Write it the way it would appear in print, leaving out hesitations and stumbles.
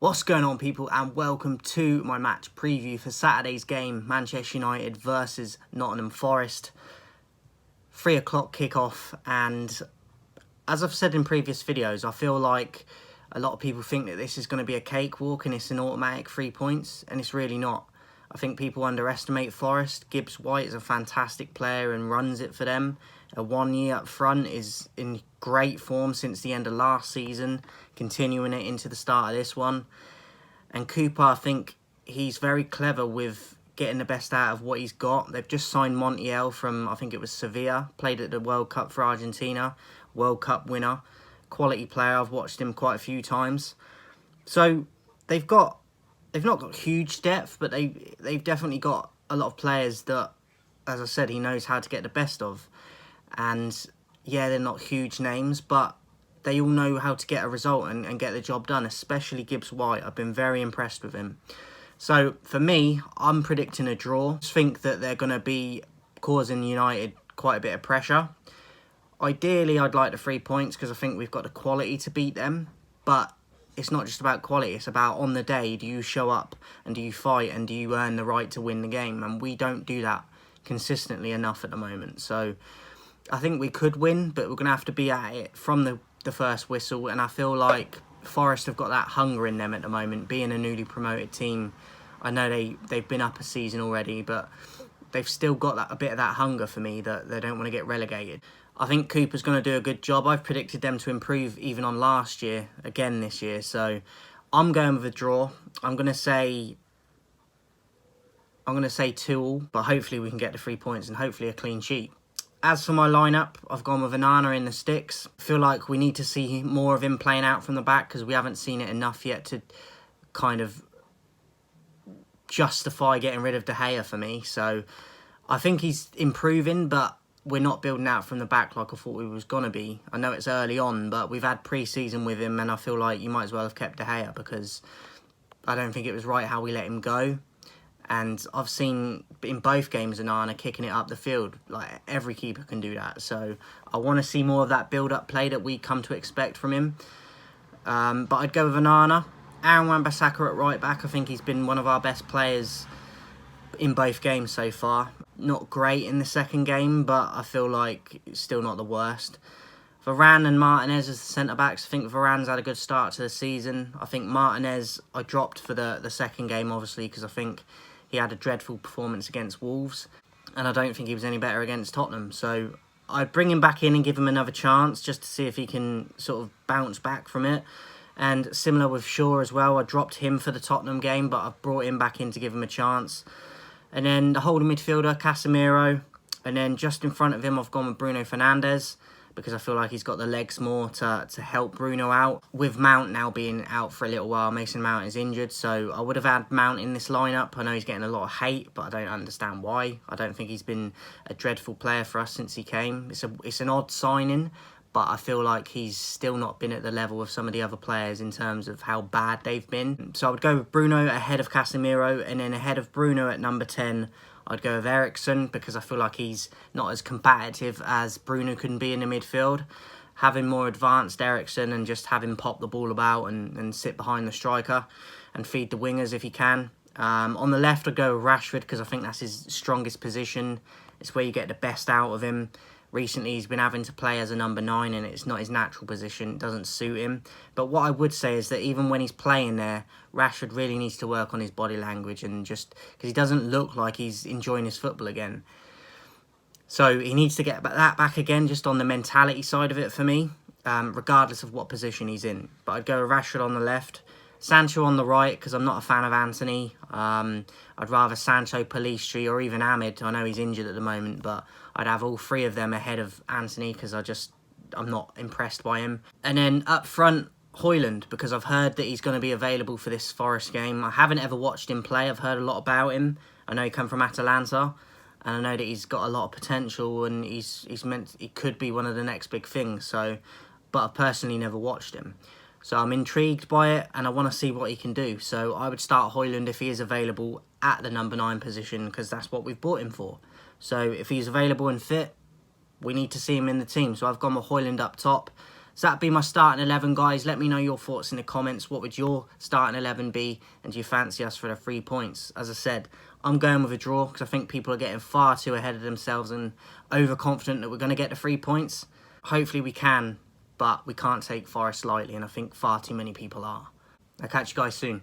What's going on, people, and welcome to my match preview for Saturday's game, Manchester United versus Nottingham Forest. 3 o'clock kickoff, and as I've said in previous videos, I feel like a lot of people think that this is going to be a cakewalk and it's an automatic 3 points, and it's really not. I think people underestimate Forest. Gibbs White is a fantastic player and runs it for them. 1 year up front is in great form since the end of last season, continuing it into the start of this one. And Cooper, I think he's very clever with getting the best out of what he's got. They've just signed Montiel from, I think it was Sevilla, played at the World Cup for Argentina, World Cup winner, quality player. I've watched him quite a few times. So they've not got huge depth, but they've definitely got a lot of players that, as I said, he knows how to get the best of. And yeah, they're not huge names, but they all know how to get a result and get the job done, especially Gibbs White. I've been very impressed with him. So for me, I'm predicting a draw. I think that they're going to be causing United quite a bit of pressure. Ideally, I'd like the 3 points because I think we've got the quality to beat them. But it's not just about quality. It's about on the day, do you show up and do you fight and do you earn the right to win the game? And we don't do that consistently enough at the moment. So I think we could win, but we're going to have to be at it from the first whistle. And I feel like Forest have got that hunger in them at the moment, being a newly promoted team. I know they've been up a season already, but they've still got a bit of that hunger for me that they don't want to get relegated. I think Cooper's going to do a good job. I've predicted them to improve even on last year, again this year. So I'm going with a draw. I'm going to say 2-2, but hopefully we can get the 3 points and hopefully a clean sheet. As for my lineup, I've gone with Onana in the sticks. I feel like we need to see more of him playing out from the back because we haven't seen it enough yet to kind of justify getting rid of De Gea for me. So I think he's improving, but we're not building out from the back like I thought we was going to be. I know it's early on, but we've had pre-season with him, and I feel like you might as well have kept De Gea because I don't think it was right how we let him go. And I've seen in both games Onana kicking it up the field. Like, every keeper can do that. So I want to see more of that build-up play that we come to expect from him. But I'd go with Onana. Aaron Wan-Bissaka at right back. I think he's been one of our best players in both games so far. Not great in the second game, but I feel like it's still not the worst. Varane and Martinez as the centre-backs. I think Varane's had a good start to the season. I think Martinez I dropped for the second game, obviously, because I think he had a dreadful performance against Wolves, and I don't think he was any better against Tottenham. So I'd bring him back in and give him another chance just to see if he can sort of bounce back from it. And similar with Shaw as well. I dropped him for the Tottenham game, but I've brought him back in to give him a chance. And then the holding midfielder, Casemiro. And then just in front of him, I've gone with Bruno Fernandes, because I feel like he's got the legs more to help Bruno out. With Mount now being out for a little while, Mason Mount is injured, so I would have had Mount in this lineup. I know he's getting a lot of hate, but I don't understand why. I don't think he's been a dreadful player for us since he came. It's an odd signing, but I feel like he's still not been at the level of some of the other players in terms of how bad they've been. So I would go with Bruno ahead of Casemiro, and then ahead of Bruno at number 10, I'd go with Eriksen, because I feel like he's not as combative as Bruno can be in the midfield. Having more advanced Eriksen and just have him pop the ball about and sit behind the striker and feed the wingers if he can. On the left, I'd go with Rashford, because I think that's his strongest position. It's where you get the best out of him. Recently, he's been having to play as a number 9, and it's not his natural position. It doesn't suit him. But what I would say is that even when he's playing there, Rashford really needs to work on his body language, and just because he doesn't look like he's enjoying his football again. So he needs to get that back again, just on the mentality side of it for me, regardless of what position he's in. But I'd go with Rashford on the left, Sancho on the right, because I'm not a fan of Anthony. I'd rather Sancho, Pellistri, or even Ahmed. I know he's injured at the moment, but I'd have all three of them ahead of Anthony because I'm not impressed by him. And then up front, Højlund, because I've heard that he's going to be available for this Forest game. I haven't ever watched him play. I've heard a lot about him. I know he come from Atalanta, and I know that he's got a lot of potential, and he could be one of the next big things. So, but I've personally never watched him. So I'm intrigued by it, and I want to see what he can do. So I would start Højlund if he is available at the number 9 position, because that's what we've bought him for. So if he's available and fit, we need to see him in the team. So I've gone with Højlund up top. So that'd be my starting 11, guys. Let me know your thoughts in the comments. What would your starting 11 be? And do you fancy us for the 3 points? As I said, I'm going with a draw because I think people are getting far too ahead of themselves and overconfident that we're going to get the 3 points. Hopefully we can, but we can't take Forest lightly, and I think far too many people are. I'll catch you guys soon.